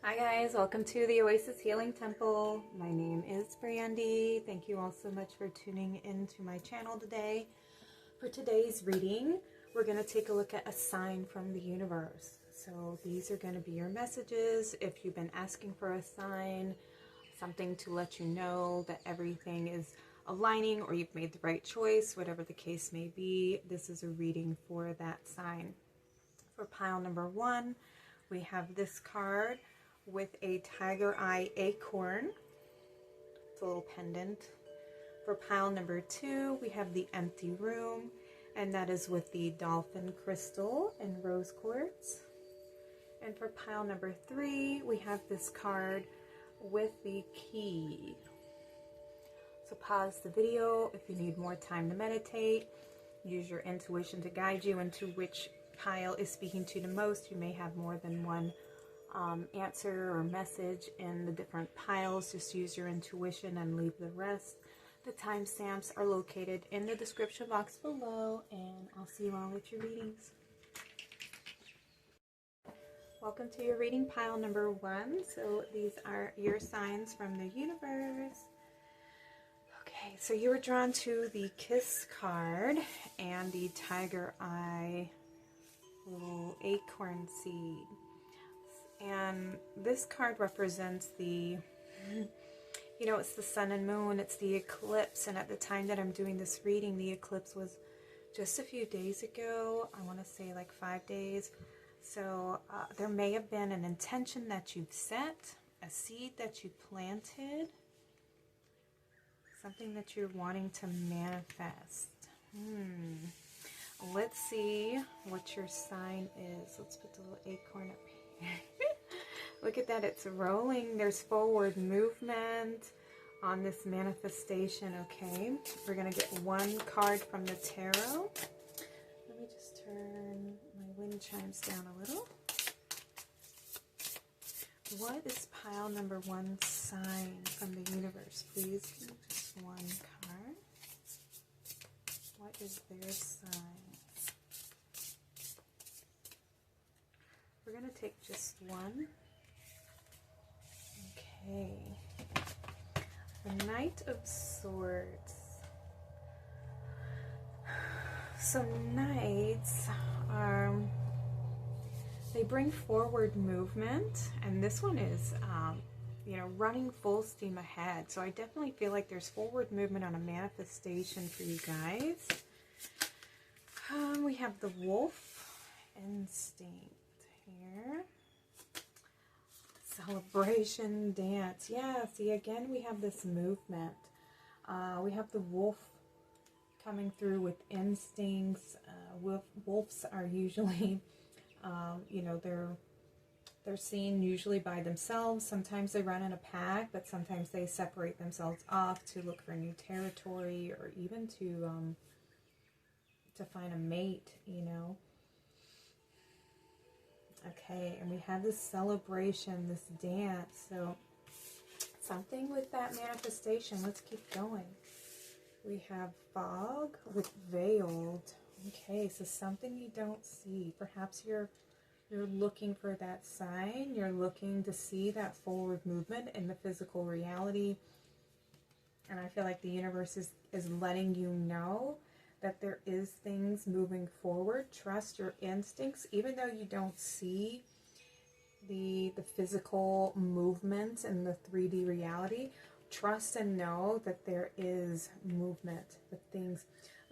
Hi guys, welcome to the Oasis Healing Temple. My name is Brandi. Thank you all so much for tuning into my channel today. For today's reading, we're going to take a look at a sign from the universe. So these are going to be your messages. If you've been asking for a sign, something to let you know that everything is aligning or you've made the right choice, whatever the case may be, this is a reading for that sign. For pile number 1, we have this card with a tiger eye acorn. It's a little pendant. For pile number 2, we have the empty room, and that is with the dolphin crystal and rose quartz. And for pile number 3, we have this card with the key. So pause the video if you need more time to meditate. Use your intuition to guide you into which pile is speaking to you the most. You may have more than one answer or message in the different piles. Just use your intuition and leave the rest. The timestamps are located in the description box below, and I'll see you all with your readings. Welcome to your reading, pile number 1. So these are your signs from the universe. Okay, so you were drawn to the Kiss card and the tiger eye little acorn seed. And this card represents the, it's the sun and moon, it's the eclipse. And at the time that I'm doing this reading, the eclipse was just a few days ago. I want to say like 5 days. So there may have been an intention that you've set, a seed that you planted, something that you're wanting to manifest. Let's see what your sign is. Let's put the little acorn up here. Look at that, it's rolling. There's forward movement on this manifestation, okay? We're going to get one card from the tarot. Let me just turn my wind chimes down a little. What is pile number 1 sign from the universe? Please, just one card. What is their sign? We're going to take just one. Okay. The Knight of Swords. So knights are, they bring forward movement, and this one is, running full steam ahead. So I definitely feel like there's forward movement on a manifestation for you guys. We have the wolf instinct here. Celebration dance. Yeah, see, again, we have this movement. We have the wolf coming through with instincts. Wolves are usually, they're seen usually by themselves. Sometimes they run in a pack, but sometimes they separate themselves off to look for new territory, or even to find a mate, Okay, and we have this celebration, this dance. So something with that manifestation. Let's keep going. We have fog with veiled. Okay, so something you don't see. Perhaps you're looking for that sign. You're looking to see that forward movement in the physical reality. And I feel like the universe is letting you know that there is things moving forward. Trust your instincts, even though you don't see the physical movement in the 3D reality. Trust and know that there is movement.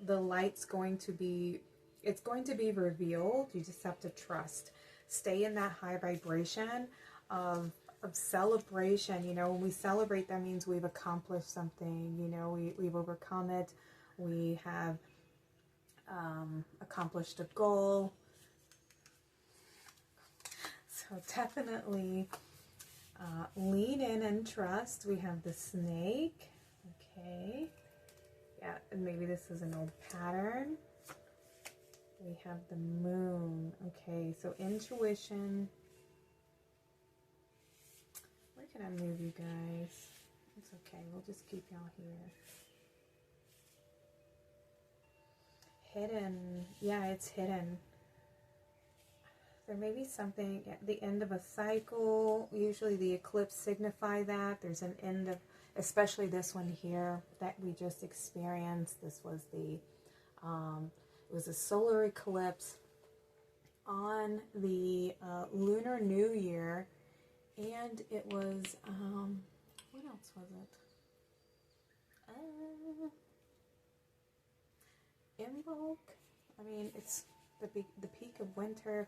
The light's going to be, it's going to be revealed. You just have to trust. Stay in that high vibration of celebration. When we celebrate, that means we've accomplished something. We've overcome it. We have accomplished a goal. So definitely lean in and trust. We have the snake. Okay. Yeah, and maybe this is an old pattern. We have the moon. Okay, so intuition. Where can I move you guys? It's okay. We'll just keep y'all here. Hidden. Yeah, it's hidden. There may be something at the end of a cycle. Usually the eclipse signify that. There's an end of, especially this one here that we just experienced. This was the, it was a solar eclipse on the Lunar New Year. And it was, what else was it? Invoke? I mean, it's the peak of winter.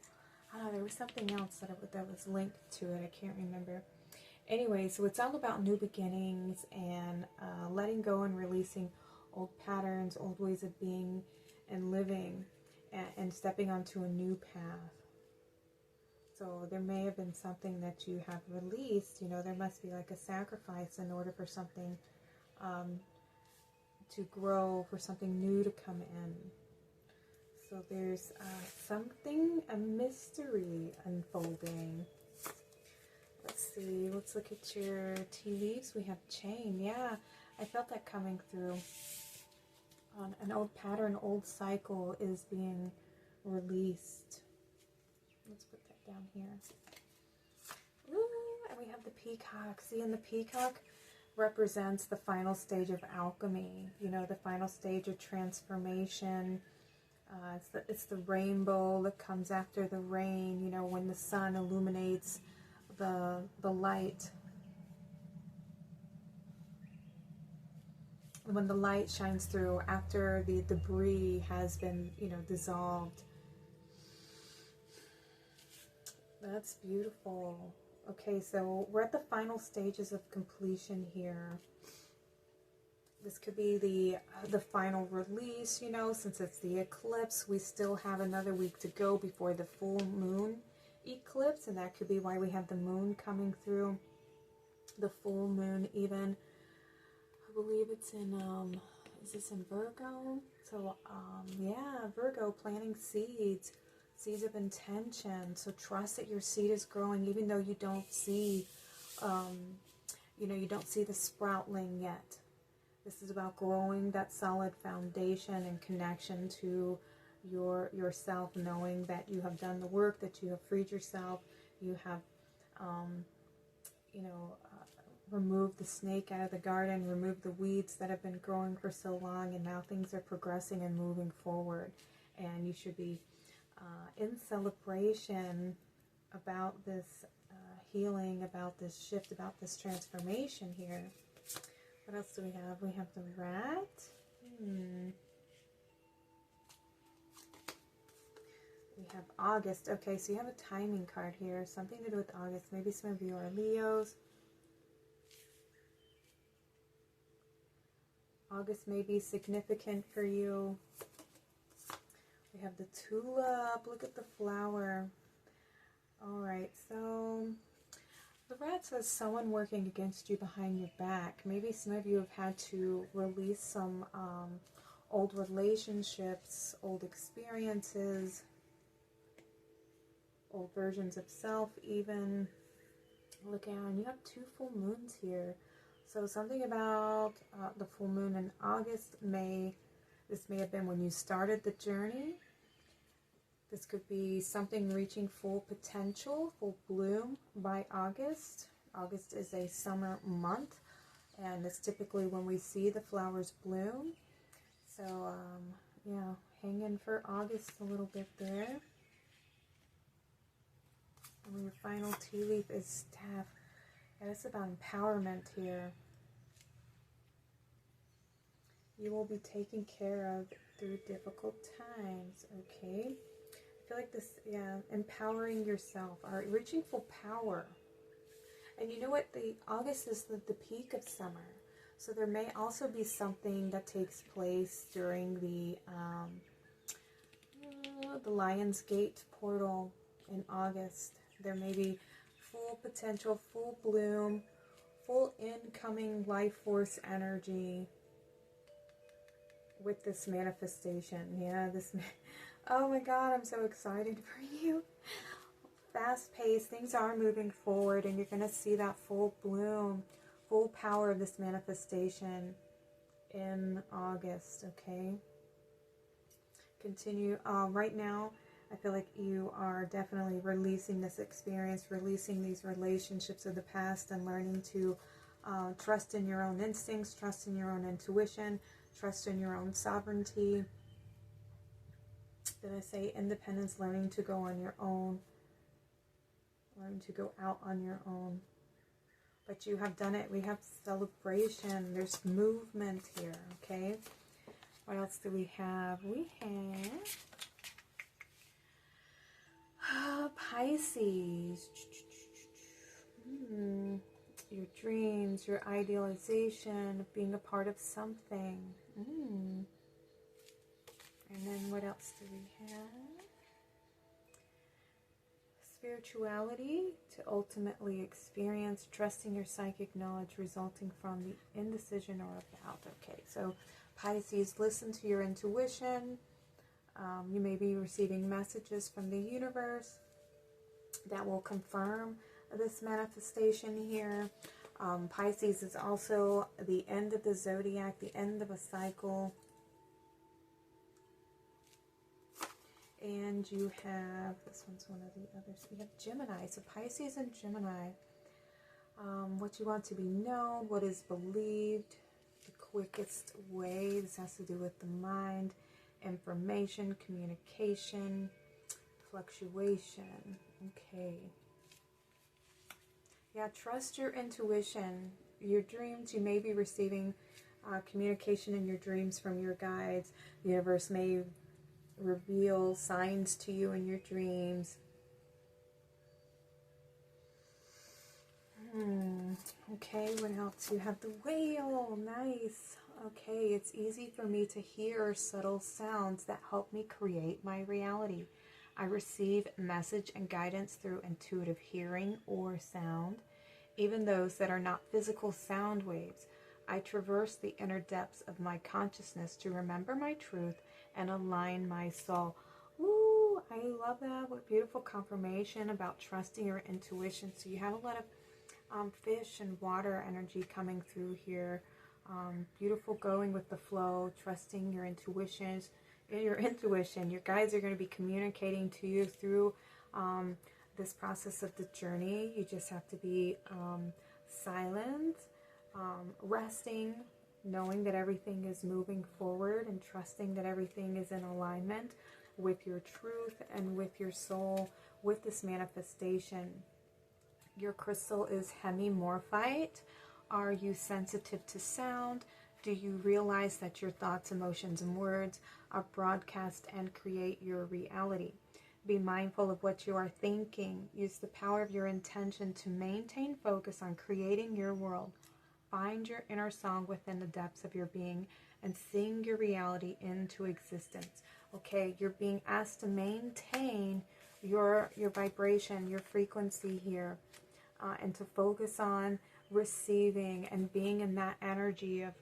I don't know, there was something else that was linked to it. I can't remember. Anyway, so it's all about new beginnings and letting go and releasing old patterns, old ways of being and living, and stepping onto a new path. So there may have been something that you have released. You know, there must be like a sacrifice in order for something to grow, for something new to come in. So there's something, a mystery unfolding. Let's see, let's look at your tea leaves. We have chain. Yeah, I felt that coming through. An old pattern, old cycle is being released. Let's put that down here. Ooh, and we have the peacock. See, and the peacock represents the final stage of alchemy. You know, the final stage of transformation. It's the rainbow that comes after the rain. You know, when the sun illuminates the light. When the light shines through after the debris has been, you know, dissolved. That's beautiful. Okay, so we're at the final stages of completion here. This could be the final release, you know, since it's the eclipse. We still have another week to go before the full moon eclipse, and that could be why we have the moon coming through. The full moon even. I believe it's in, is this in Virgo? So, yeah, Virgo, planting seeds. Seeds of intention. So trust that your seed is growing, even though you don't see, you know, you don't see the sproutling yet. This is about growing that solid foundation and connection to yourself, knowing that you have done the work, that you have freed yourself, you have, you know, removed the snake out of the garden, removed the weeds that have been growing for so long, and now things are progressing and moving forward. And you should be in celebration about this healing, about this shift, about this transformation here. What else do we have? We have the rat. We have August. Okay, so you have a timing card here. Something to do with August. Maybe some of you are Leos. August may be significant for you. We have the tulip. Look at the flower. All right, so the rat says someone working against you behind your back. Maybe some of you have had to release some old relationships, old experiences, old versions of self even. Look at, you have 2 full moons here. So something about the full moon in August this may have been when you started the journey. This could be something reaching full potential, full bloom by August. August is a summer month, and it's typically when we see the flowers bloom. So, yeah, hang in for August a little bit there. And your final tea leaf is staff. Yeah, it's about empowerment here. You will be taken care of through difficult times, okay? I feel like this, yeah, empowering yourself, or reaching full power. And you know what? August is the peak of summer. So there may also be something that takes place during the Lion's Gate portal in August. There may be full potential, full bloom, full incoming life force energy with this manifestation. Yeah, oh my God, I'm so excited for you. Fast paced, things are moving forward, and you're going to see that full bloom, full power of this manifestation in August, okay? Continue. Right now, I feel like you are definitely releasing this experience, releasing these relationships of the past, and learning to trust in your own instincts, trust in your own intuition, trust in your own sovereignty. Did I say independence? Learning to go on your own, learning to go out on your own. But you have done it. We have celebration. There's movement here, okay? What else do we have? We have Pisces. Your dreams, your idealization of being a part of something. And then what else do we have? Spirituality, to ultimately experience, trusting your psychic knowledge resulting from the indecision or about. Okay, so Pisces, listen to your intuition. You may be receiving messages from the universe that will confirm this manifestation here. Pisces is also the end of the zodiac, the end of a cycle. And you have, this one's one of the others, you have Gemini. So Pisces and Gemini, what you want to be known, what is believed, the quickest way. This has to do with the mind, information, communication, fluctuation. Okay. Yeah, trust your intuition. Your dreams, you may be receiving communication in your dreams from your guides. The universe may reveal signs to you in your dreams. Okay, what else? You have the whale. Nice. Okay, it's easy for me to hear subtle sounds that help me create my reality. I receive message and guidance through intuitive hearing or sound, even those that are not physical sound waves. I traverse the inner depths of my consciousness to remember my truth and align my soul. Ooh, I love that. What beautiful confirmation about trusting your intuition. So you have a lot of fish and water energy coming through here. Beautiful, going with the flow, trusting your intuitions. Your guides are going to be communicating to you through this process of the journey. You just have to be silent, resting, knowing that everything is moving forward, and trusting that everything is in alignment with your truth and with your soul, with this manifestation. Your crystal is hemimorphite. Are you sensitive to sound? Do you realize that your thoughts, emotions, and words are broadcast and create your reality? Be mindful of what you are thinking. Use the power of your intention to maintain focus on creating your world. Find your inner song within the depths of your being and sing your reality into existence. Okay, you're being asked to maintain your vibration, your frequency here, and to focus on receiving and being in that energy of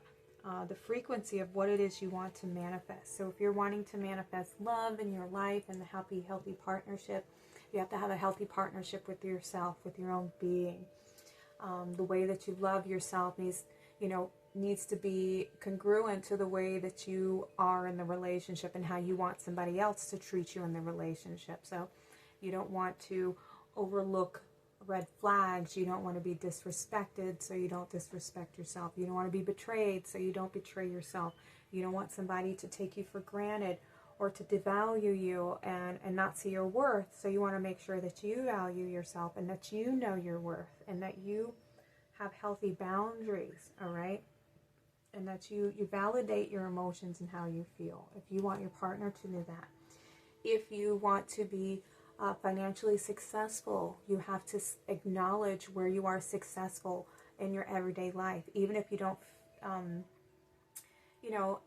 the frequency of what it is you want to manifest. So if you're wanting to manifest love in your life and the healthy partnership, you have to have a healthy partnership with yourself, with your own being. The way that you love yourself needs to be congruent to the way that you are in the relationship and how you want somebody else to treat you in the relationship. So you don't want to overlook red flags. You don't want to be disrespected, so you don't disrespect yourself. You don't want to be betrayed, so you don't betray yourself. You don't want somebody to take you for granted or to devalue you and not see your worth. So you want to make sure that you value yourself and that you know your worth and that you have healthy boundaries, all right? And that you validate your emotions and how you feel. If you want your partner to do that. If you want to be financially successful, you have to acknowledge where you are successful in your everyday life. Even if you don't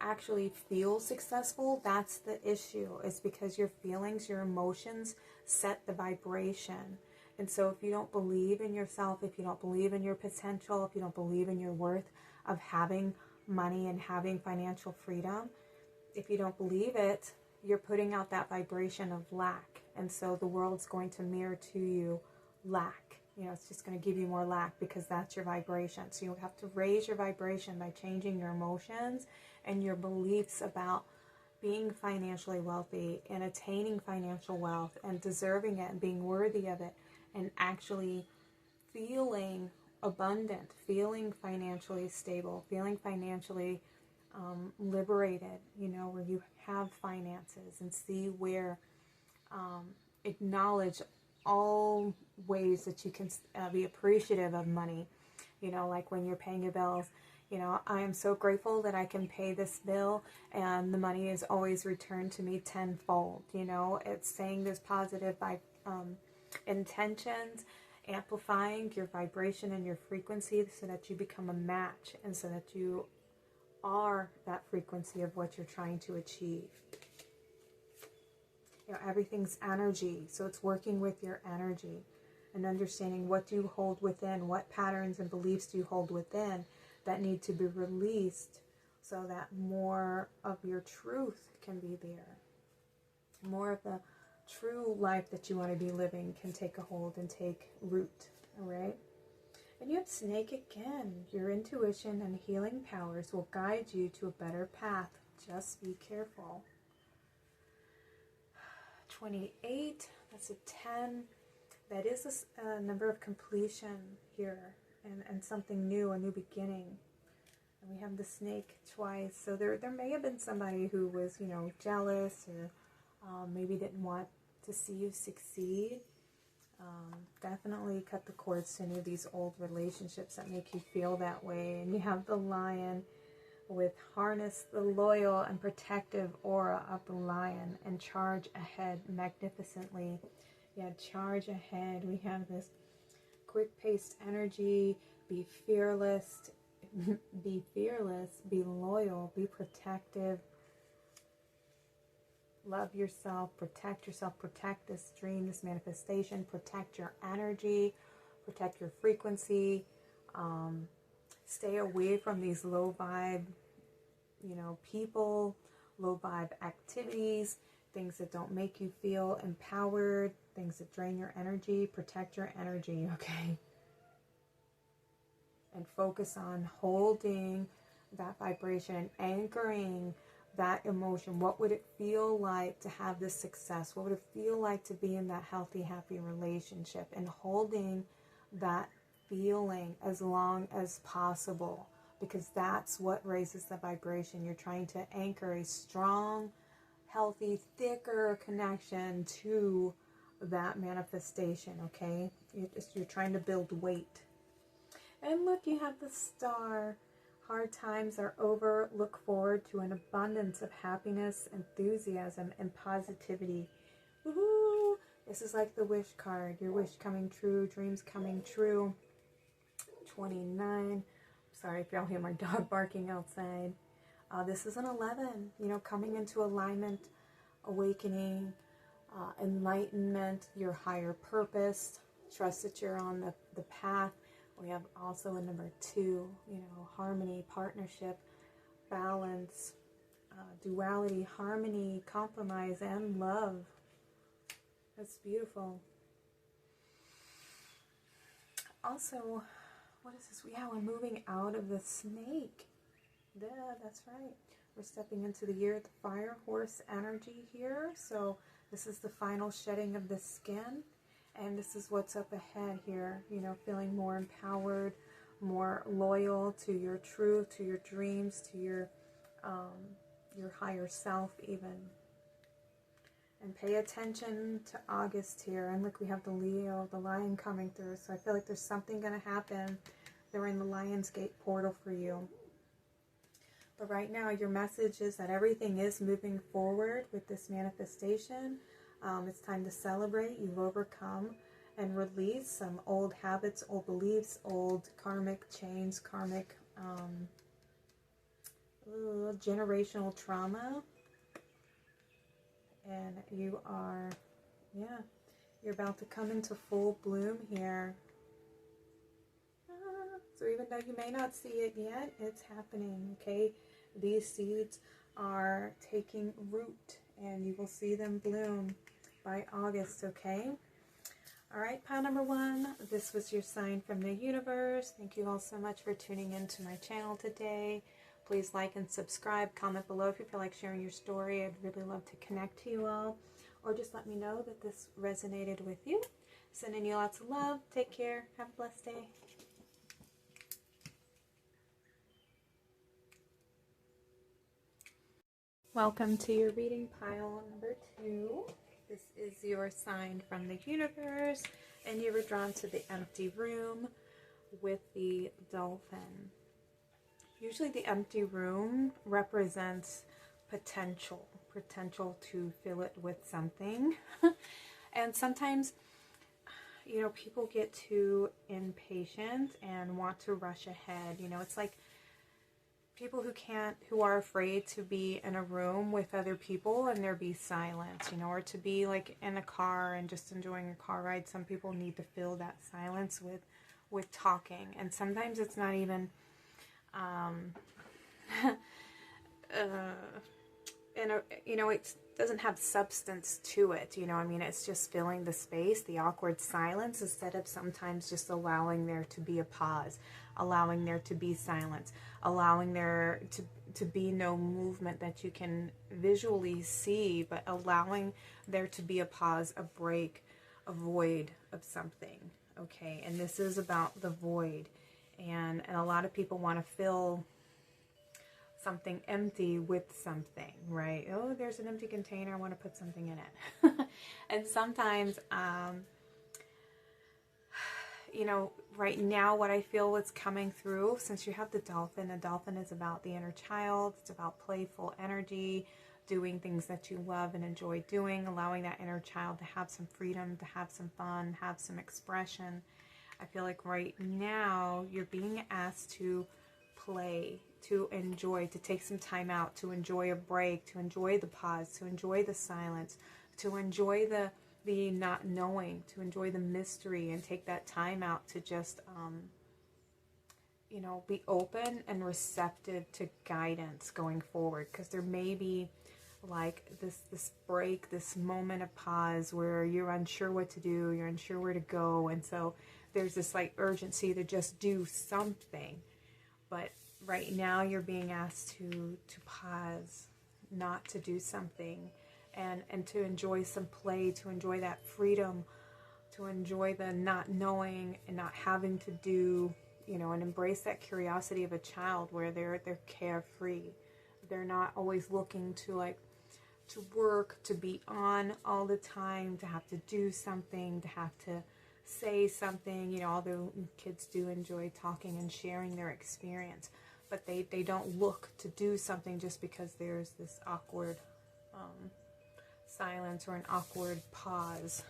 actually feel successful, that's the issue. It's because your feelings, your emotions set the vibration. And so if you don't believe in yourself, if you don't believe in your potential, if you don't believe in your worth of having money and having financial freedom, if you don't believe it, you're putting out that vibration of lack. And so the world's going to mirror to you lack. It's just going to give you more lack because that's your vibration. So you have to raise your vibration by changing your emotions and your beliefs about being financially wealthy and attaining financial wealth and deserving it and being worthy of it and actually feeling abundant, feeling financially stable, feeling financially liberated, you know, where you have finances and see where, acknowledge all ways that you can be appreciative of money. You know, like when you're paying your bills, you know, I am so grateful that I can pay this bill and the money is always returned to me tenfold. You know, it's saying this positive intentions, amplifying your vibration and your frequency so that you become a match and so that you are that frequency of what you're trying to achieve. You know, everything's energy, so it's working with your energy and understanding what do you hold within, what patterns and beliefs do you hold within that need to be released so that more of your truth can be there. More of the true life that you want to be living can take a hold and take root, all right? And you have snake again. Your intuition and healing powers will guide you to a better path. Just be careful. 28, that's a 10. That is a number of completion here and something new, a new beginning. And we have the snake twice. So there may have been somebody who was, you know, jealous or maybe didn't want to see you succeed. Definitely cut the cords to any of these old relationships that make you feel that way. And you have the lion with harness the loyal and protective aura of the lion and charge ahead magnificently. Yeah, charge ahead. We have this quick-paced energy. Be fearless. Be fearless. Be loyal. Be protective. Love yourself. Protect this dream, this manifestation. Protect your energy. Protect your frequency. Stay away from these low vibe, you know, people, low vibe activities, things that don't make you feel empowered, things that drain your energy. Protect your energy, okay? And focus on holding that vibration and anchoring that emotion. What would it feel like to have this success? What would it feel like to be in that healthy, happy relationship? And holding that feeling as long as possible, because that's what raises the vibration. You're trying to anchor a strong, healthy, thicker connection to that manifestation, okay? You're trying to build weight. And look, you have the star. Hard times are over. Look forward to an abundance of happiness, enthusiasm, and positivity. Woohoo! This is like the wish card. Your wish coming true, dreams coming true. 29. Sorry if y'all hear my dog barking outside. This is an 11. You know, coming into alignment, awakening, enlightenment, your higher purpose. Trust that you're on the path. We have also a number 2, you know, harmony, partnership, balance, duality, harmony, compromise, and love. That's beautiful. Also, what is this? Yeah, we're moving out of the snake. Yeah, that's right. We're stepping into the year of the fire horse energy here. So this is the final shedding of the skin. And this is what's up ahead here, you know, feeling more empowered, more loyal to your truth, to your dreams, to your higher self even. And pay attention to August here. And look, we have the Leo, the lion coming through. So I feel like there's something going to happen. They're in the Lionsgate portal for you. But right now, your message is that everything is moving forward with this manifestation. It's time to celebrate. You've overcome and release some old habits, old beliefs, old karmic chains, karmic generational trauma. And you are, yeah, you're about to come into full bloom here. So even though you may not see it yet, it's happening, okay? These seeds are taking root and you will see them bloom by August, okay? All right, pile number 1, this was your sign from the universe. Thank you all so much for tuning into my channel today. Please like and subscribe. Comment below if you feel like sharing your story. I'd really love to connect to you all. Or just let me know that this resonated with you. Sending you lots of love. Take care. Have a blessed day. Welcome to your reading pile number 2. This is your sign from the universe, and you were drawn to the empty room with the dolphin. Usually the empty room represents potential to fill it with something. And sometimes, you know, people get too impatient and want to rush ahead. You know, it's like people who are afraid to be in a room with other people and there be silence, you know, or to be like in a car and just enjoying a car ride. Some people need to fill that silence with talking, and sometimes it's not even you know, it doesn't have substance to it, you know. I mean, it's just filling the space, the awkward silence, instead of sometimes just allowing there to be a pause, allowing there to be silence, allowing there to be no movement that you can visually see, but allowing there to be a pause, a break, a void of something. Okay, and this is about the void, and a lot of people want to fill something empty with something, right? Oh, there's an empty container, I want to put something in it. And sometimes, you know, right now what I feel is coming through, since you have the dolphin is about the inner child. It's about playful energy, doing things that you love and enjoy doing, allowing that inner child to have some freedom, to have some fun, have some expression. I feel like right now you're being asked to play, to enjoy, to take some time out, to enjoy a break, to enjoy the pause, to enjoy the silence, to enjoy the not knowing, to enjoy the mystery, and take that time out to just you know, be open and receptive to guidance going forward, because there may be like this break, this moment of pause where you're unsure what to do, you're unsure where to go, and so there's this like urgency to just do something. But right now you're being asked to pause, not to do something, and to enjoy some play, to enjoy that freedom, to enjoy the not knowing and not having to do, you know, and embrace that curiosity of a child where they're carefree. They're not always looking to work, to be on all the time, to have to do something, to have to say something, you know, although kids do enjoy talking and sharing their experience, but they don't look to do something just because there's this awkward silence or an awkward pause.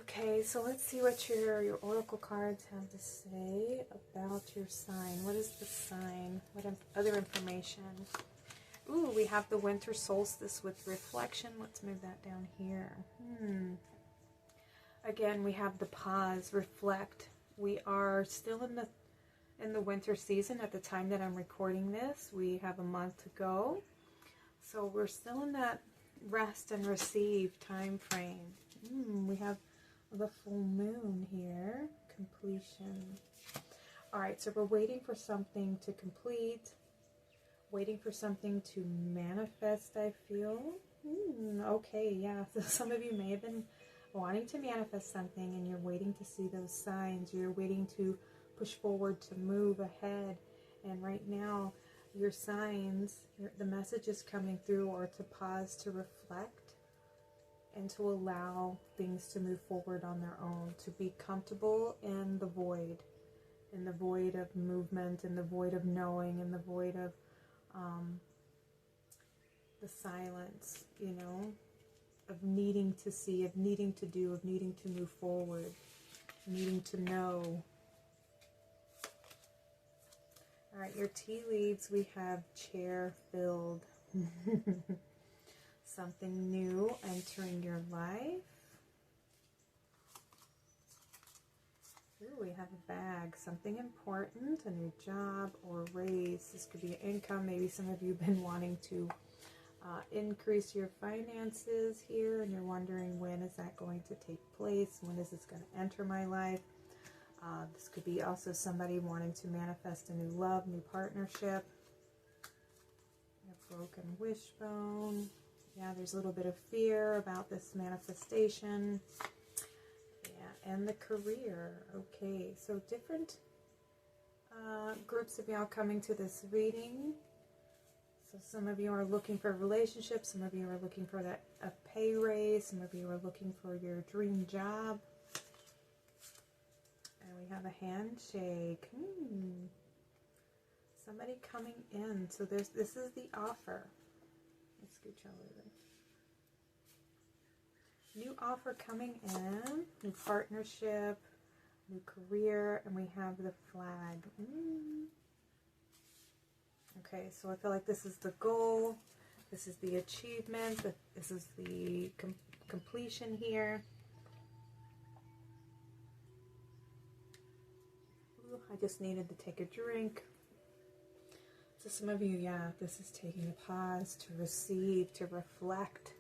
Okay, so let's see what your oracle cards have to say about your sign. What is the sign? What other information? Ooh, we have the winter solstice with reflection. Let's move that down here. Again, we have the pause, reflect. We are still in the winter season at the time that I'm recording this. We have a month to go. So we're still in that rest and receive time frame. We have the full moon here, completion. All right, so we're waiting for something to complete, waiting for something to manifest, I feel. Okay, yeah, so some of you may have been wanting to manifest something and you're waiting to see those signs. You're waiting to push forward, to move ahead. And right now, your signs, the messages coming through are to pause, to reflect, and to allow things to move forward on their own, to be comfortable in the void of movement, in the void of knowing, in the void of the silence, you know, of needing to see, of needing to do, of needing to move forward, needing to know. All right, your tea leaves, we have chair filled. Something new entering your life. Ooh, we have a bag, something important, a new job or raise. This could be an income. Maybe some of you have been wanting to increase your finances here, and you're wondering, when is that going to take place? When is this going to enter my life? This could be also somebody wanting to manifest a new love, new partnership. A broken wishbone. Yeah, there's a little bit of fear about this manifestation. Yeah, and the career. Okay, so different groups of y'all coming to this reading. So some of you are looking for a relationship. Some of you are looking for a pay raise. Some of you are looking for your dream job. And we have a handshake. Somebody coming in. So this is the offer. Let's scooch over. New offer coming in. New partnership. New career. And we have the flag. Okay, so I feel like this is the goal. This is the achievement. This is the completion here. Ooh, I just needed to take a drink. So some of you, yeah, this is taking a pause to receive, to reflect.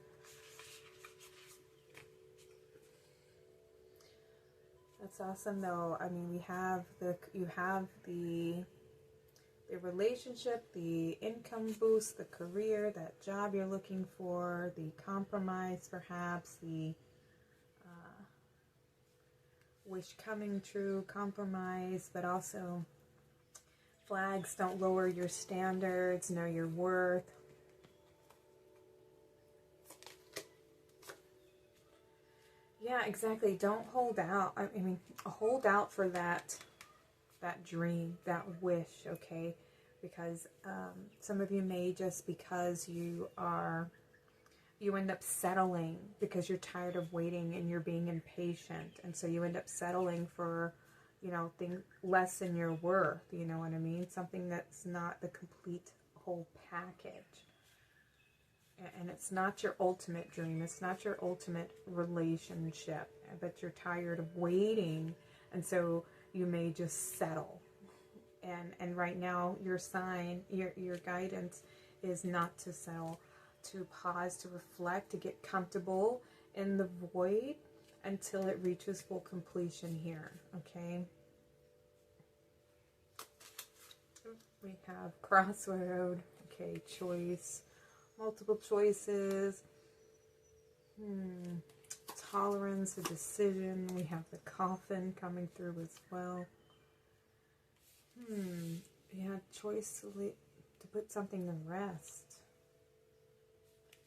That's awesome, though. I mean, you have the relationship, the income boost, the career, that job you're looking for, the compromise, perhaps, the wish coming true, compromise, but also flags don't lower your standards, know your worth. Yeah, exactly. Don't hold out. I mean, hold out for that dream, that wish, okay? Because some of you may, just because you end up settling because you're tired of waiting and you're being impatient, and so you end up settling for, things less than your worth, you know what I mean? Something that's not the complete whole package. And it's not your ultimate dream, it's not your ultimate relationship, but you're tired of waiting, and so you may just settle. And right now your sign, your guidance is not to settle, to pause, to reflect, to get comfortable in the void until it reaches full completion here, okay? We have crossroad, okay, choice, multiple choices, tolerance, a decision. We have the coffin coming through as well. Yeah, choice to put something to rest.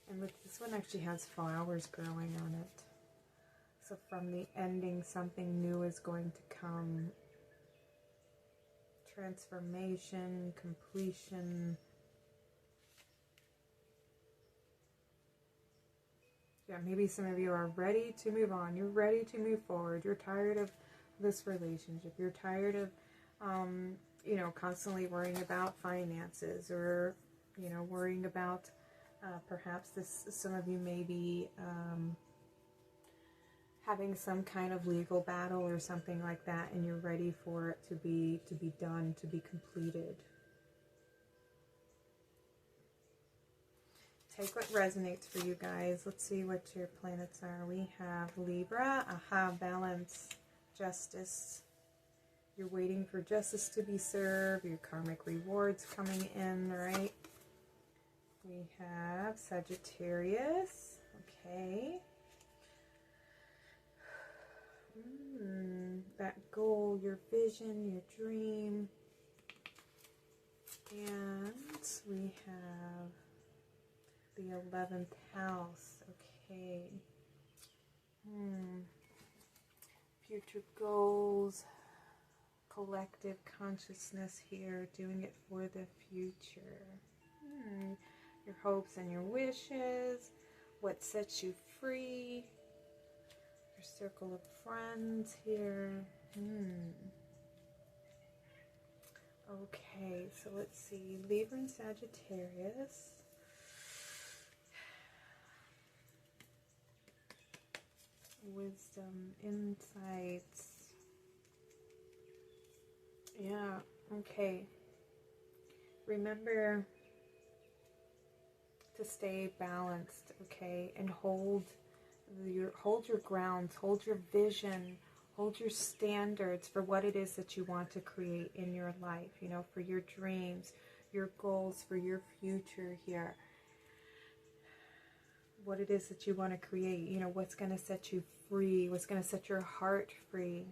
And this one actually has flowers growing on it. So from the ending, something new is going to come. Transformation, completion. Yeah, maybe some of you are ready to move on. You're ready to move forward. You're tired of this relationship. You're tired of, constantly worrying about finances, or, worrying about, perhaps some of you may be having some kind of legal battle or something like that, and you're ready for it to be done, to be completed. Take what resonates for you guys. Let's see what your planets are. We have Libra, balance, justice. You're waiting for justice to be served. Your karmic rewards coming in, right? We have Sagittarius. Okay. That goal, your vision, your dream. And we have the 11th house. Okay. Future goals. Collective consciousness here, doing it for the future. Your hopes and your wishes, what sets you free, your circle of friends here. Okay, so let's see, Libra and Sagittarius. Wisdom, insights. Yeah, okay. Remember to stay balanced, okay? And hold your grounds, hold your vision, Hold your standards for what it is that you want to create in your life, you know, for your dreams, your goals, for your future here. What it is that you want to create, you know, what's going to set you free, what's going to set your heart free.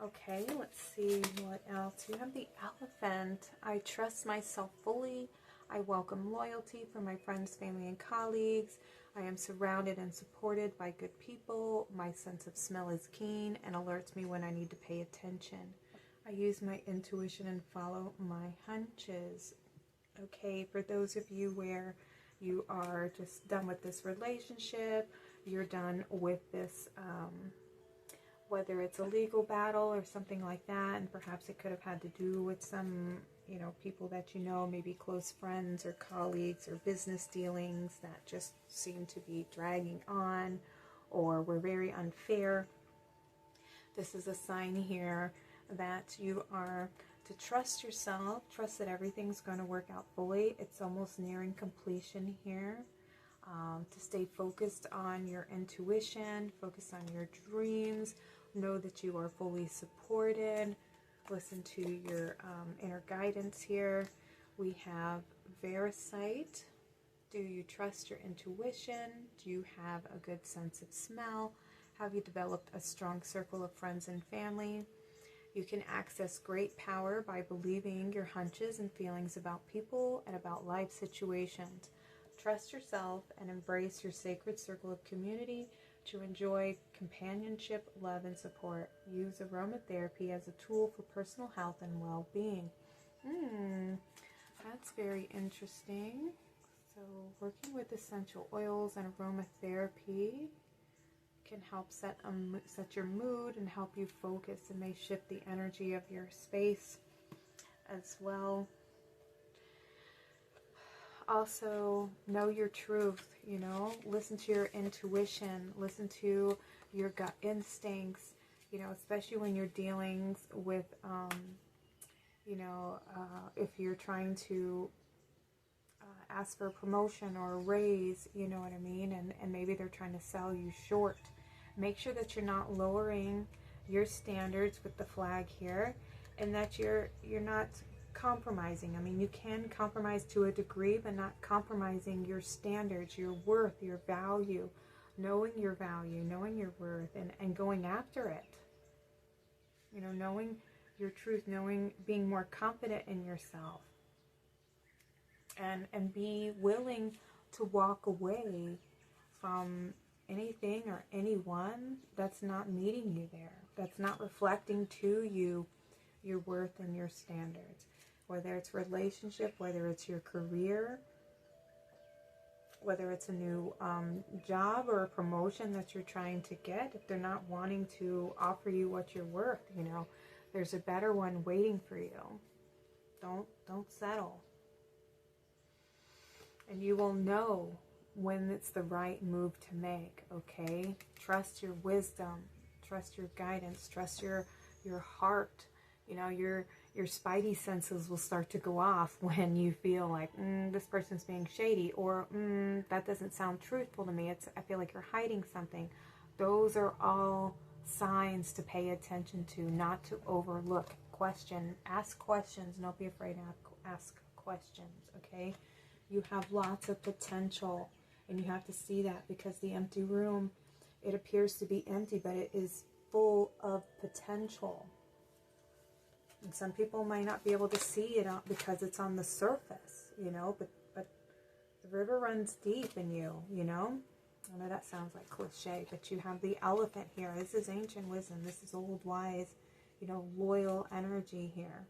Okay, let's see what else. You have the Elephant. I trust myself fully. I welcome loyalty from my friends, family, and colleagues. I am surrounded and supported by good people. My sense of smell is keen and alerts me when I need to pay attention. I use my intuition and follow my hunches. Okay, for those of you where you are just done with this relationship, you're done with this whether it's a legal battle or something like that, and perhaps it could have had to do with some, you know, people that you know, maybe close friends or colleagues or business dealings that just seem to be dragging on or were very unfair. This is a sign here that you are to trust yourself, trust that everything's going to work out fully. It's almost nearing completion here. To stay focused on your intuition, focus on your dreams, know that you are fully supported, listen to your inner guidance here. We have Verisight. Do you trust your intuition? Do you have a good sense of smell? Have you developed a strong circle of friends and family? You can access great power by believing your hunches and feelings about people and about life situations. Trust yourself and embrace your sacred circle of community to enjoy companionship, love, and support. Use aromatherapy as a tool for personal health and well-being. That's very interesting. So working with essential oils and aromatherapy can help set your mood and help you focus, and may shift the energy of your space as well. Also, know your truth, you know, listen to your intuition, listen to your gut instincts, you know, especially when you're dealing with, if you're trying to ask for a promotion or a raise, you know what I mean, and maybe they're trying to sell you short. Make sure that you're not lowering your standards with the flag here, and that you're not compromising. I mean, you can compromise to a degree, but not compromising your standards, your worth, your value, knowing your value, knowing your worth, and going after it. You know, knowing your truth, being more confident in yourself, and be willing to walk away from anything or anyone that's not meeting you there, that's not reflecting to you your worth and your standards. Whether it's relationship, whether it's your career, whether it's a new job or a promotion that you're trying to get, if they're not wanting to offer you what you're worth, you know, there's a better one waiting for you. Don't settle. And you will know when it's the right move to make, okay? Trust your wisdom, trust your guidance, trust your heart. You know, your spidey senses will start to go off when you feel like, this person's being shady, or that doesn't sound truthful to me. I feel like you're hiding something. Those are all signs to pay attention to, not to overlook. Question, ask questions. Don't be afraid to ask questions, okay? You have lots of potential, and you have to see that, because the empty room, it appears to be empty, but it is full of potential. And some people might not be able to see it because it's on the surface, you know, but the river runs deep in you, you know. I know that sounds like cliche, but you have the Elephant here. This is ancient wisdom. This is old, wise, you know, loyal energy here.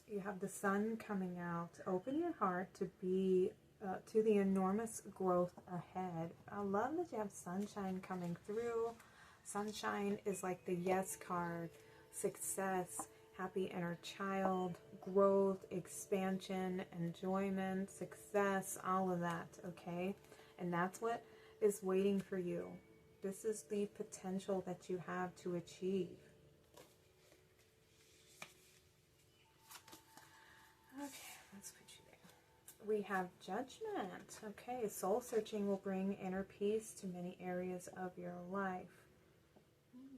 You have the sun coming out. Open your heart to be to the enormous growth ahead. I love that you have sunshine coming through. Sunshine is like the yes card. Success, happy inner child, growth, expansion, enjoyment, success, all of that, okay? And that's what is waiting for you. This is the potential that you have to achieve. Okay, let's put you We have Judgment. Okay, soul searching will bring inner peace to many areas of your life.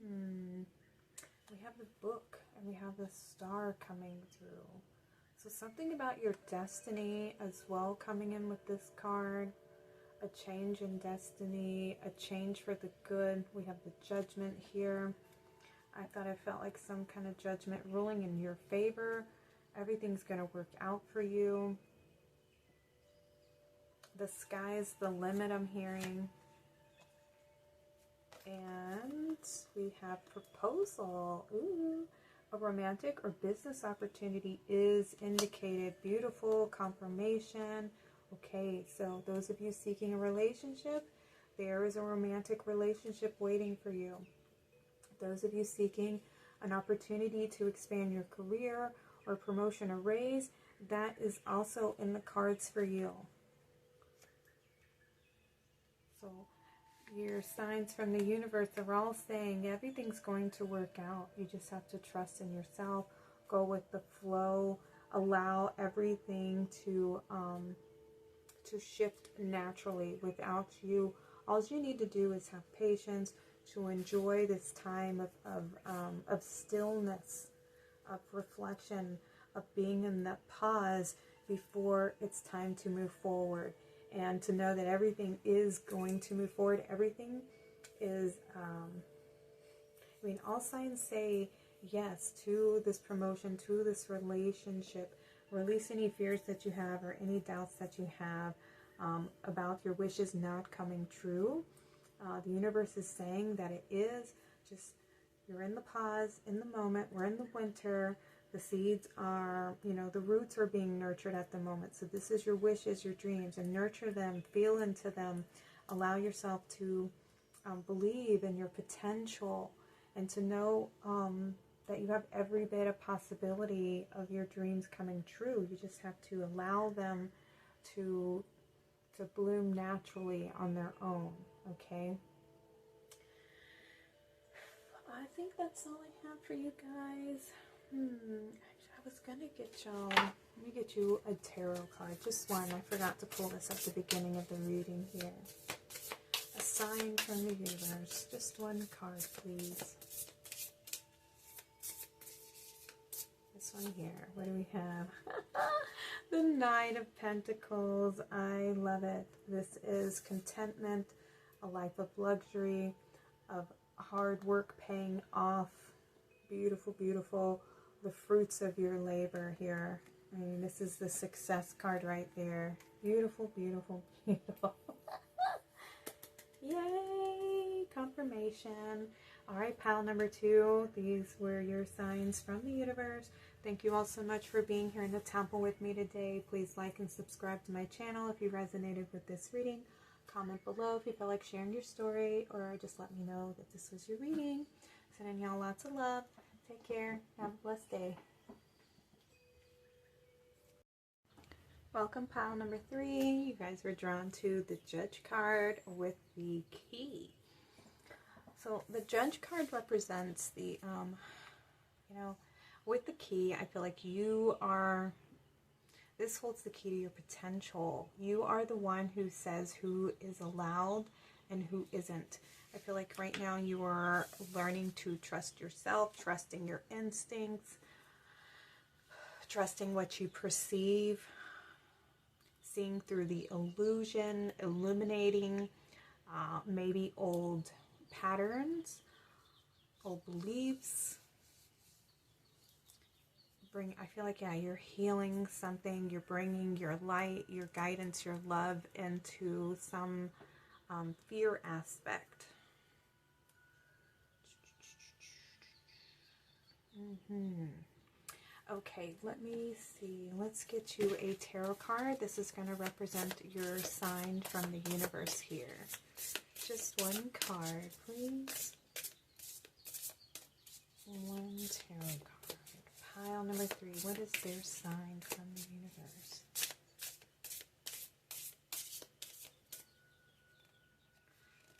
We have the Book, and we have the Star coming through. So something about your destiny as well coming in with this card. A change in destiny, a change for the good. We have the Judgment here. I felt like some kind of judgment ruling in your favor. Everything's going to work out for you. The sky's the limit, I'm hearing. And we have proposal. Ooh, a romantic or business opportunity is indicated. Beautiful confirmation. Okay, so those of you seeking a relationship, there is a romantic relationship waiting for you. Those of you seeking an opportunity to expand your career or promotion or raise, that is also in the cards for you. So your signs from the universe are all saying everything's going to work out. You just have to trust in yourself, go with the flow, allow everything to shift naturally without you. All you need to do is have patience to enjoy this time of stillness, of reflection, of being in that pause before it's time to move forward. And to know that everything is going to move forward. Everything is, all signs say yes to this promotion, to this relationship. Release any fears that you have or any doubts that you have about your wishes not coming true. The universe is saying that it is. Just, you're in the pause, in the moment. We're in the winter. The seeds are, the roots are being nurtured at the moment. So this is your wishes, your dreams, and nurture them, feel into them. Allow yourself to believe in your potential and to know that you have every bit of possibility of your dreams coming true. You just have to allow them to bloom naturally on their own, okay? I think that's all I have for you guys. I was gonna get y'all, let me get you a tarot card, just one. I forgot to pull this at the beginning of the reading here. A sign from the universe, just one card, please. This one here, what do we have? The Nine of Pentacles. I love it. This is contentment, a life of luxury, of hard work paying off. Beautiful, beautiful. The fruits of your labor here. This is the success card right there. Beautiful, beautiful, beautiful. Yay! Confirmation. All right, pile number 2. These were your signs from the universe. Thank you all so much for being here in the temple with me today. Please like and subscribe to my channel if you resonated with this reading. Comment below if you feel like sharing your story, or just let me know that this was your reading. Sending y'all lots of love. Take care. Have a blessed day. Welcome, pile number 3. You guys were drawn to the Judge card with the key. So the Judge card represents the, with the key, I feel like this holds the key to your potential. You are the one who says who is allowed and who isn't. I feel like right now you are learning to trust yourself, trusting your instincts, trusting what you perceive, seeing through the illusion, illuminating maybe old patterns, old beliefs. I feel like, you're healing something. You're bringing your light, your guidance, your love into some fear aspect. Okay, let me see. Let's get you a tarot card. This is going to represent your sign from the universe here. Just one card, please. One tarot card. Pile number 3. What is their sign from the universe?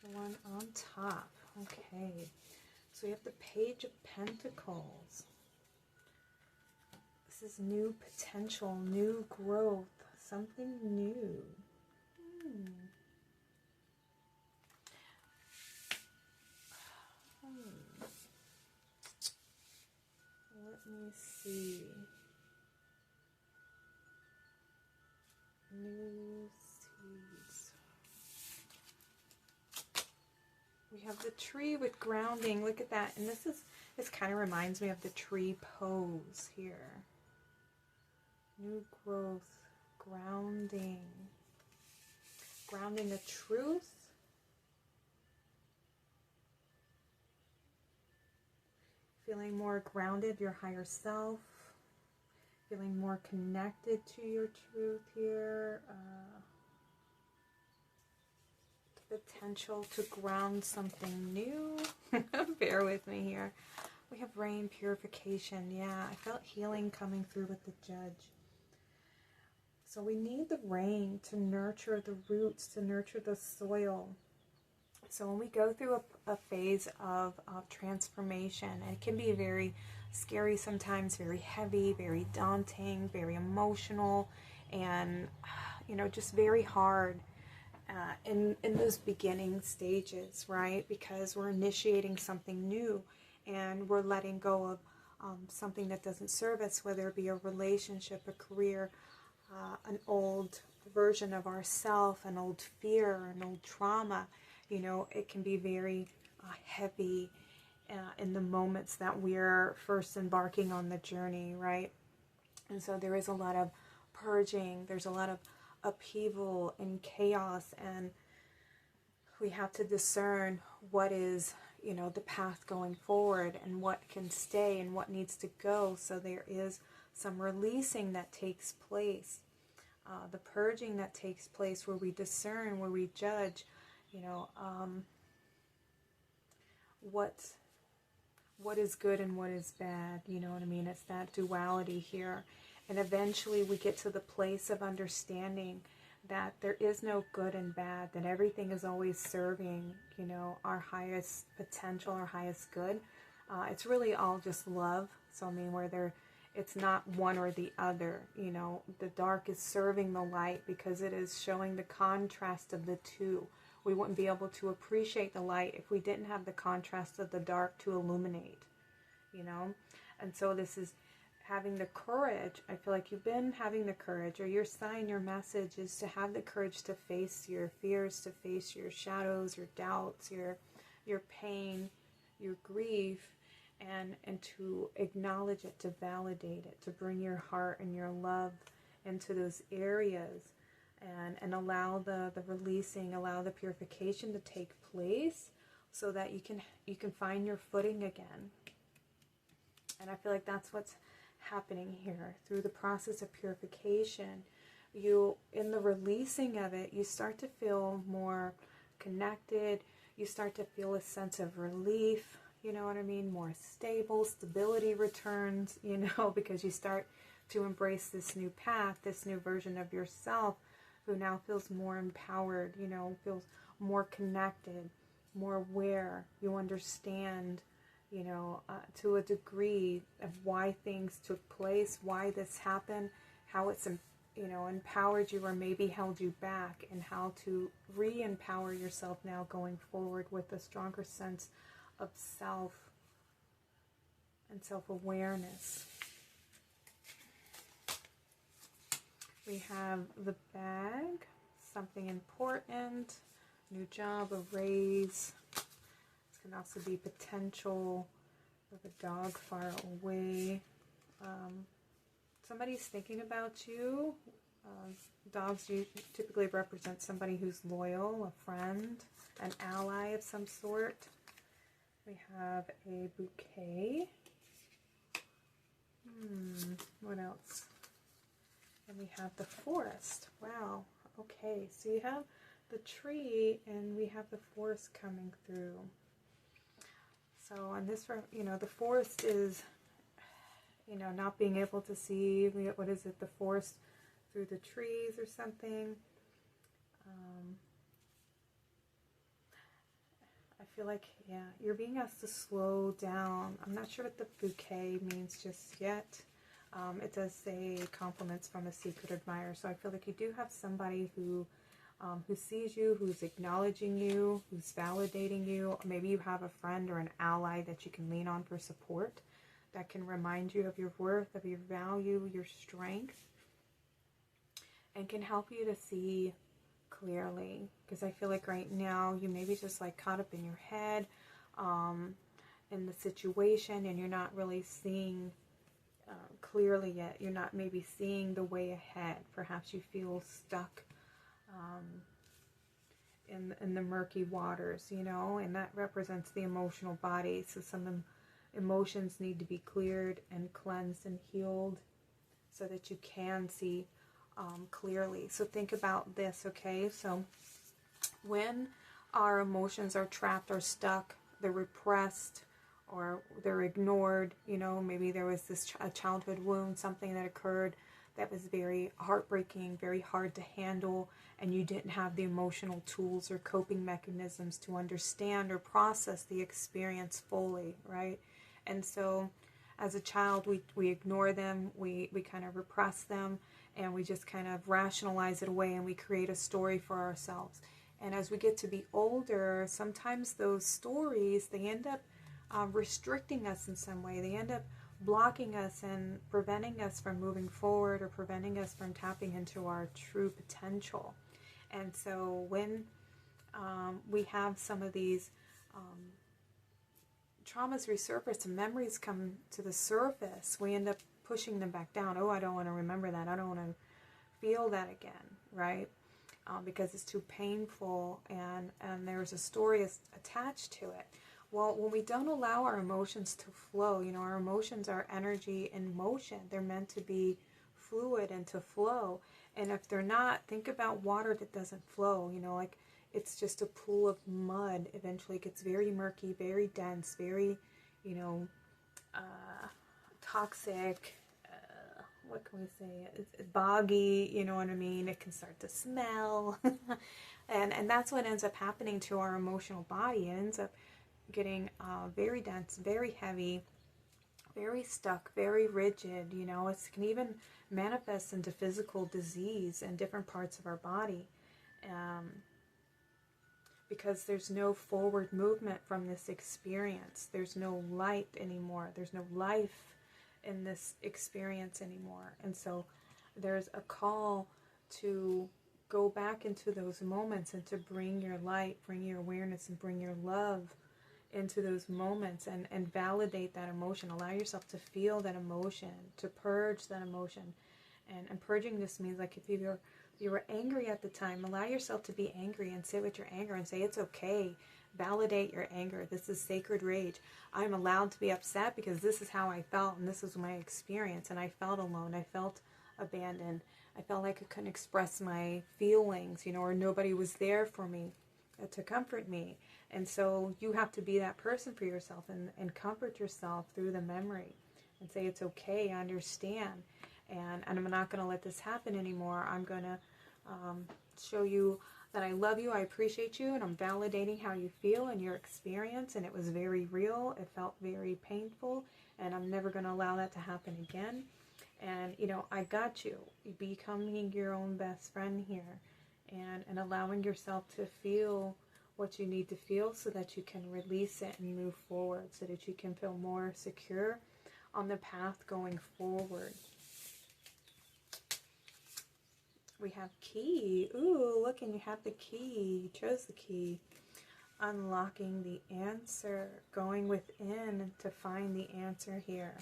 The one on top. Okay. So we have the Page of Pentacles. This is new potential, new growth, something new. Let me see. New seeds. We have the tree with grounding. Look at that. And this kind of reminds me of the tree pose here. New growth, grounding. Grounding the truth. Feeling more grounded, your higher self. Feeling more connected to your truth here. Potential to ground something new. Bear with me here. We have rain, purification. Yeah, I felt healing coming through with the Judge. So we need the rain to nurture the roots, to nurture the soil. So when we go through a phase of transformation, and it can be very scary sometimes, very heavy, very daunting, very emotional, and, you know, just very hard in those beginning stages, right? Because we're initiating something new and we're letting go of something that doesn't serve us, whether it be a relationship, a career, an old version of ourself, an old fear, an old trauma. You know, it can be very heavy in the moments that we're first embarking on the journey, right? And so there is a lot of purging, there's a lot of upheaval and chaos, and we have to discern what is, you know, the path going forward and what can stay and what needs to go. So there is some releasing that takes place, the purging that takes place, where we discern, where we judge, you know, what is good and what is bad, you know what I mean? It's that duality here. And eventually we get to the place of understanding that there is no good and bad, that everything is always serving, you know, our highest potential, our highest good. It's really all just love. So, I mean, it's not one or the other, you know. The dark is serving the light because it is showing the contrast of the two. We wouldn't be able to appreciate the light if we didn't have the contrast of the dark to illuminate, you know. And so this is having the courage. I feel like you've been having the courage, or your sign, your message is to have the courage to face your fears, to face your shadows, your doubts, your pain, your grief, and to acknowledge it, to validate it, to bring your heart and your love into those areas, and allow the releasing, allow the purification to take place, so that you can find your footing again. And I feel like that's what's happening here through the process of purification. In the releasing of it, you start to feel more connected. You start to feel a sense of relief, you know what I mean? More stable, stability returns, you know, because you start to embrace this new path, this new version of yourself, who now feels more empowered, you know, feels more connected, more aware. You understand, you know, to a degree of why things took place, why this happened, how it's, you know, empowered you or maybe held you back, and how to re-empower yourself now going forward with a stronger sense of self and self-awareness. We have the bag, something important, new job, a raise. This can also be potential of a dog far away. Somebody's thinking about you. Dogs typically represent somebody who's loyal, a friend, an ally of some sort. We have a bouquet. What else? And we have the forest. Wow. Okay, so you have the tree and we have the forest coming through. So on this, you know, the forest is, you know, not being able to see, what is it, the forest through the trees or something. I feel like, yeah, you're being asked to slow down. I'm not sure what the bouquet means just yet. It does say compliments from a secret admirer. So I feel like you do have somebody who sees you, who's acknowledging you, who's validating you. Maybe you have a friend or an ally that you can lean on for support, that can remind you of your worth, of your value, your strength, and can help you to see clearly. Because I feel like right now you may be just like caught up in your head, in the situation, and you're not really seeing clearly yet. You're not maybe seeing the way ahead. Perhaps you feel stuck in the murky waters, you know, and that represents the emotional body. So some emotions need to be cleared and cleansed and healed so that you can see clearly. So think about this, okay? So when our emotions are trapped or stuck, they're repressed or they're ignored, you know, maybe there was a childhood wound, something that occurred that was very heartbreaking, very hard to handle, and you didn't have the emotional tools or coping mechanisms to understand or process the experience fully, right? And so as a child, we ignore them, we kind of repress them, and we just kind of rationalize it away, and we create a story for ourselves. And as we get to be older, sometimes those stories, they end up restricting us in some way. They end up blocking us and preventing us from moving forward, or preventing us from tapping into our true potential. And so when we have some of these traumas resurface and memories come to the surface, we end up pushing them back down. Oh, I don't want to remember that. I don't want to feel that again, right? Because it's too painful, and there's a story attached to it. Well, when we don't allow our emotions to flow, you know, our emotions are energy in motion. They're meant to be fluid and to flow. And if they're not, think about water that doesn't flow, you know, like it's just a pool of mud. Eventually it gets very murky, very dense, very, you know, toxic. What can we say? It's boggy, you know what I mean? It can start to smell. and that's what ends up happening to our emotional body. It ends up getting very dense, very heavy, very stuck, very rigid. You know, it can even manifest into physical disease in different parts of our body, because there's no forward movement from this experience. There's no light anymore. There's no life in this experience anymore. And so there's a call to go back into those moments and to bring your light, bring your awareness, and bring your love into those moments, and validate that emotion. Allow yourself to feel that emotion, to purge that emotion. And purging just means, like, if you were angry at the time, allow yourself to be angry and sit with your anger and say, it's okay. Validate your anger. This is sacred rage. I'm allowed to be upset because this is how I felt, and this was my experience, and I felt alone. I felt abandoned. I felt like I couldn't express my feelings, you know, or nobody was there for me to comfort me. And so you have to be that person for yourself, and comfort yourself through the memory and say, it's okay, I understand, and I'm not going to let this happen anymore. I'm going to show you that I love you, I appreciate you, and I'm validating how you feel and your experience, and it was very real, it felt very painful, and I'm never going to allow that to happen again. And, you know, I got you. Becoming your own best friend here, and allowing yourself to feel what you need to feel so that you can release it and move forward, so that you can feel more secure on the path going forward. We have key. Ooh, look, and you have the key. You chose the key. Unlocking the answer. Going within to find the answer here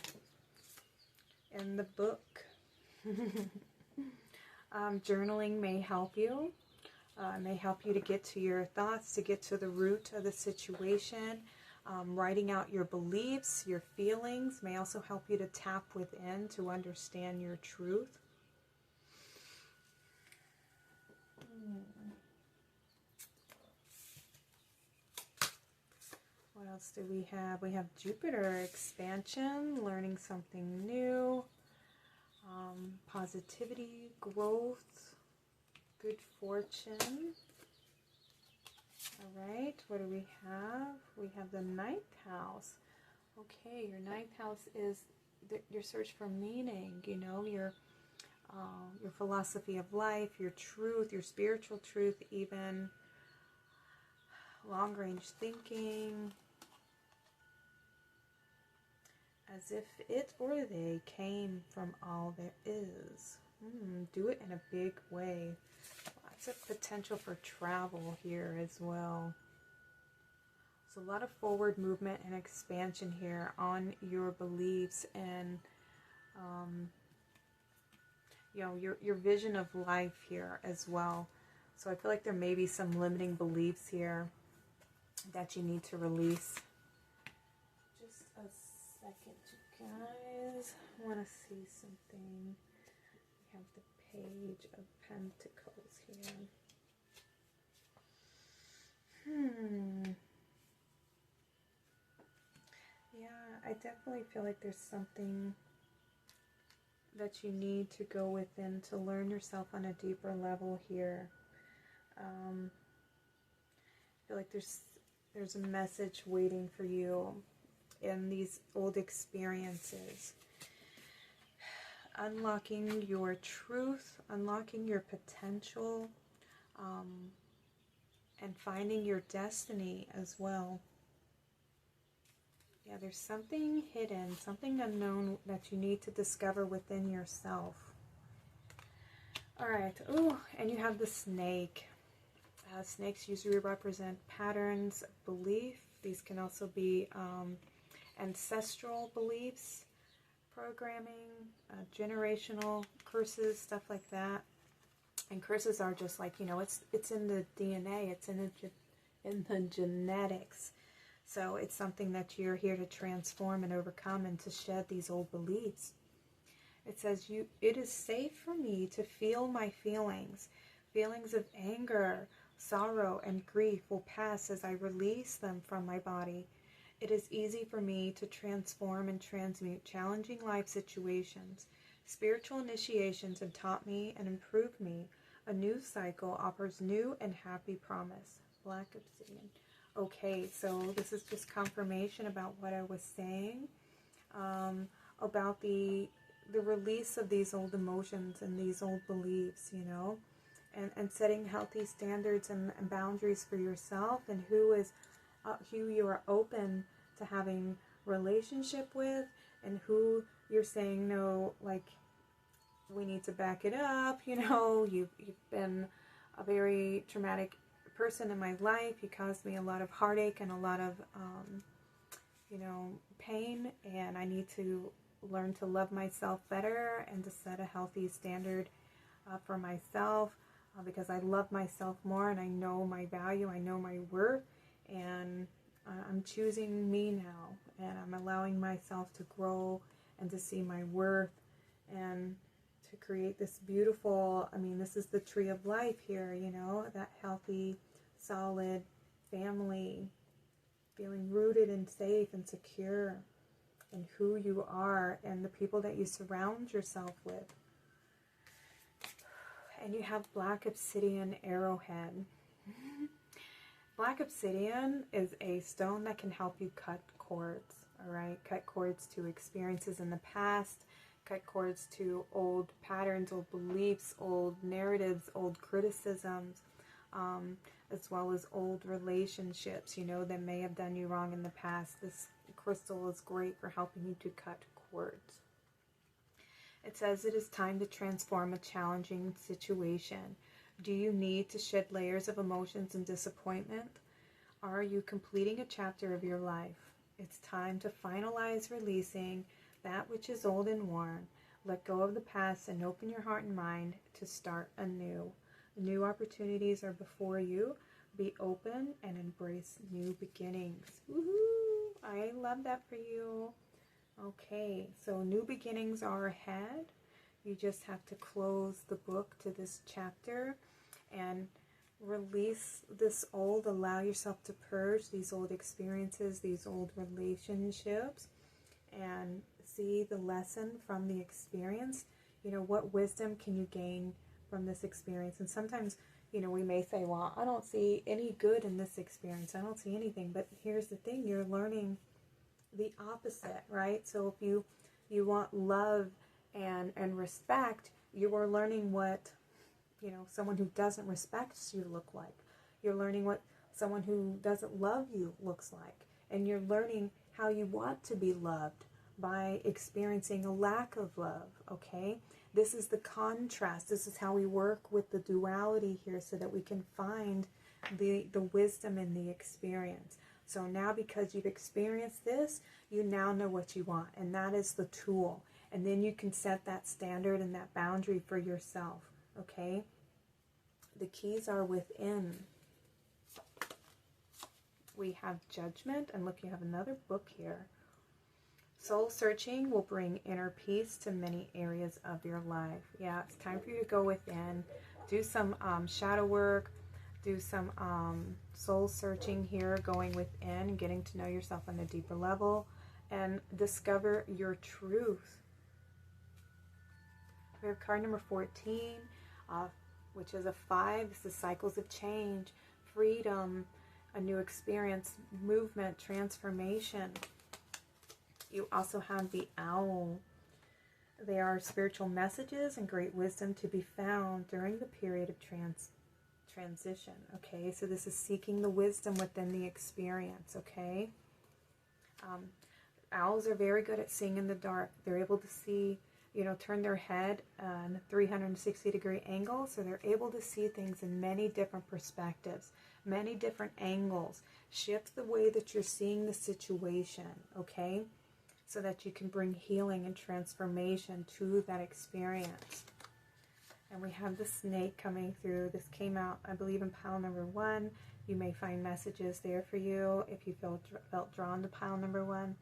in the book. Journaling may help you. May help you to get to your thoughts, to get to the root of the situation. Writing out your beliefs, your feelings may also help you to tap within to understand your truth. What else do we have? We have Jupiter, expansion, learning something new, positivity, growth, good fortune. All right, what do we have? We have the ninth house. Okay, your ninth house is your search for meaning, you know, your philosophy of life, your truth, your spiritual truth, even long-range thinking, as if it or they came from all there is. Do it in a big way. Lots of potential for travel here as well. There's a lot of forward movement and expansion here on your beliefs and you know, your vision of life here as well. So I feel like there may be some limiting beliefs here that you need to release. Just a second, you guys. I want to see something. We have the Page of Pentacles here. Yeah, I definitely feel like there's something that you need to go within to learn yourself on a deeper level here. I feel like there's a message waiting for you in these old experiences. Unlocking your truth, unlocking your potential, and finding your destiny as well. Yeah, there's something hidden, something unknown that you need to discover within yourself. All right. Oh, and you have the snake. Snakes usually represent patterns of belief. These can also be ancestral beliefs, programming, generational curses, stuff like that. And curses are just like, you know, it's in the DNA, it's in the genetics. So it's something that you're here to transform and overcome and to shed these old beliefs. It says, it is safe for me to feel my feelings. Feelings of anger, sorrow, and grief will pass as I release them from my body. It is easy for me to transform and transmute challenging life situations. Spiritual initiations have taught me and improved me. A new cycle offers new and happy promise. Black obsidian. Okay, so this is just confirmation about what I was saying, about the release of these old emotions and these old beliefs, you know, and setting healthy standards and boundaries for yourself and who you are open to having relationship with and who you're saying no, like, we need to back it up, you know, you've been a very traumatic person in my life. You caused me a lot of heartache and a lot of, you know, pain, and I need to learn to love myself better and to set a healthy standard for myself because I love myself more and I know my value, I know my worth, and I'm choosing me now, and I'm allowing myself to grow and to see my worth and to create this beautiful, I mean, this is the tree of life here, you know, that healthy, solid family, feeling rooted and safe and secure in who you are and the people that you surround yourself with. And you have black obsidian arrowhead. Black obsidian is a stone that can help you cut cords, all right? Cut cords to experiences in the past, cut cords to old patterns, old beliefs, old narratives, old criticisms, as well as old relationships, you know, that may have done you wrong in the past. This crystal is great for helping you to cut cords. It says it is time to transform a challenging situation. Do you need to shed layers of emotions and disappointment? Are you completing a chapter of your life? It's time to finalize releasing that which is old and worn. Let go of the past and open your heart and mind to start anew. New opportunities are before you. Be open and embrace new beginnings. Woohoo! I love that for you. Okay, so new beginnings are ahead. You just have to close the book to this chapter and release this old. Allow yourself to purge these old experiences, these old relationships, and see the lesson from the experience. You know, what wisdom can you gain from this experience? And sometimes, you know, we may say, well, I don't see any good in this experience. I don't see anything. But here's the thing, you're learning the opposite, right? So if you you want love and respect, you are learning what, you know, someone who doesn't respect you look like. You're learning what someone who doesn't love you looks like. And you're learning how you want to be loved by experiencing a lack of love, okay? This is the contrast. This is how we work with the duality here so that we can find the wisdom in the experience. So now, because you've experienced this, you now know what you want, and that is the tool. And then you can set that standard and that boundary for yourself, okay? The keys are within. We have judgment, and look, you have another book here. Soul searching will bring inner peace to many areas of your life. Yeah, it's time for you to go within, do some shadow work, do some soul searching here, going within, getting to know yourself on a deeper level, and discover your truth. We have card number 14, which is a 5. This is cycles of change, freedom, a new experience, movement, transformation. You also have the owl. There are spiritual messages and great wisdom to be found during the period of transition. Okay, so this is seeking the wisdom within the experience. Okay, owls are very good at seeing in the dark. They're able to see, you know, turn their head on a 360-degree angle, so they're able to see things in many different perspectives, many different angles. Shift the way that you're seeing the situation, okay, so that you can bring healing and transformation to that experience. And we have the snake coming through. This came out, I believe, in pile number 1. You may find messages there for you if you felt drawn to pile number 1.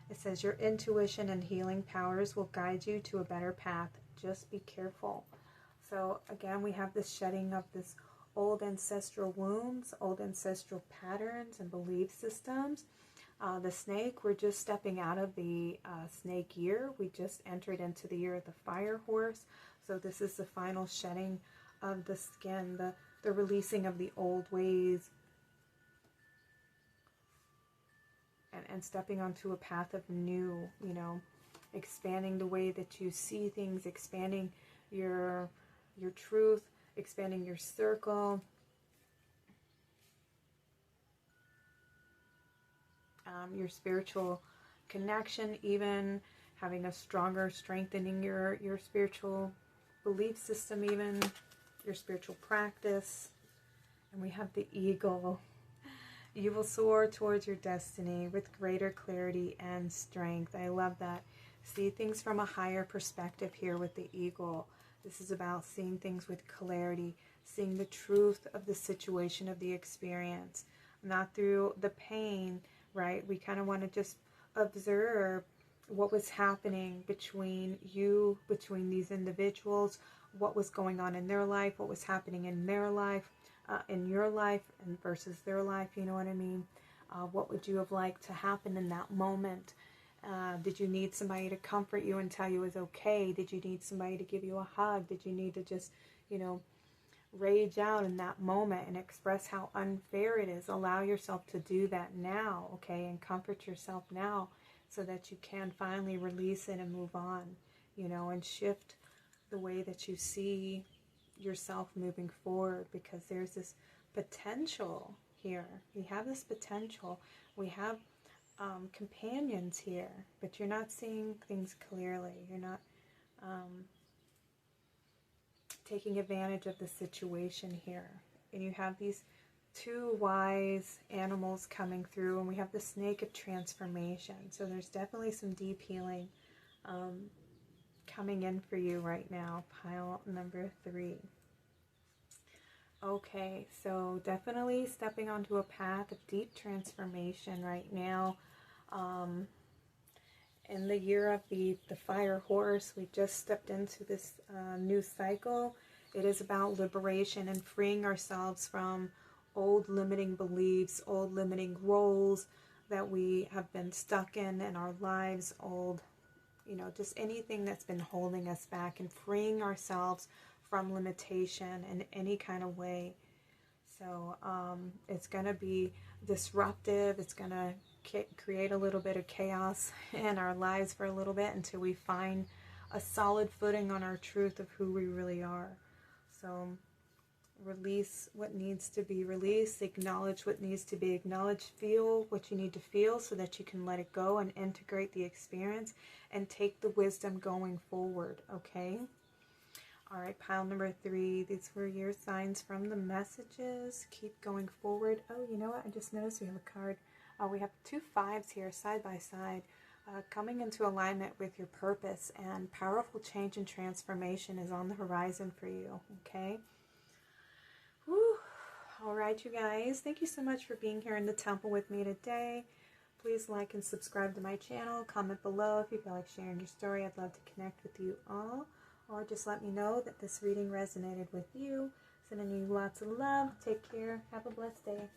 It says, your intuition and healing powers will guide you to a better path. Just be careful. So again, we have this shedding of this old ancestral wounds, old ancestral patterns and belief systems. The snake, we're just stepping out of the snake year. We just entered into the year of the fire horse. So this is the final shedding of the skin, the releasing of the old ways, and stepping onto a path of new, you know, expanding the way that you see things, expanding your truth, expanding your circle. Your spiritual connection, even having a stronger, strengthening your spiritual belief system, even your spiritual practice. And we have the eagle. You will soar towards your destiny with greater clarity and strength. I love that. See things from a higher perspective here with the eagle. This is about seeing things with clarity, seeing the truth of the situation, of the experience, not through the pain, right? We kind of want to just observe what was happening between these individuals, what was going on in their life, what was happening in their life, in your life, and versus their life, you know what I mean? What would you have liked to happen in that moment? Did you need somebody to comfort you and tell you it was okay? Did you need somebody to give you a hug? Did you need to just, you know, rage out in that moment and express how unfair it is? Allow yourself to do that now, okay, and comfort yourself now so that you can finally release it and move on, you know, and shift the way that you see yourself moving forward, because there's this potential here. We have this potential. We have companions here, but you're not seeing things clearly. You're not taking advantage of the situation here. And you have these 2 wise animals coming through, and we have the snake of transformation. So there's definitely some deep healing coming in for you right now. Pile number 3. Okay, so definitely stepping onto a path of deep transformation right now. In the year of the fire horse, we just stepped into this new cycle. It is about liberation and freeing ourselves from old limiting beliefs, old limiting roles that we have been stuck in our lives, old, you know, just anything that's been holding us back, and freeing ourselves from limitation in any kind of way. So it's going to be disruptive. It's going to create a little bit of chaos in our lives for a little bit until we find a solid footing on our truth of who we really are. So release what needs to be released, acknowledge what needs to be acknowledged, feel what you need to feel so that you can let it go and integrate the experience and take the wisdom going forward, okay? All right, pile number 3, these were your signs from the messages. Keep going forward. Oh, you know what? I just noticed we have a card. We have 2 5s here side by side, coming into alignment with your purpose, and powerful change and transformation is on the horizon for you, okay? Whew. All right, you guys, thank you so much for being here in the temple with me today. Please like and subscribe to my channel. Comment below if you feel like sharing your story. I'd love to connect with you all. Or just let me know that this reading resonated with you. Sending you lots of love. Take care. Have a blessed day.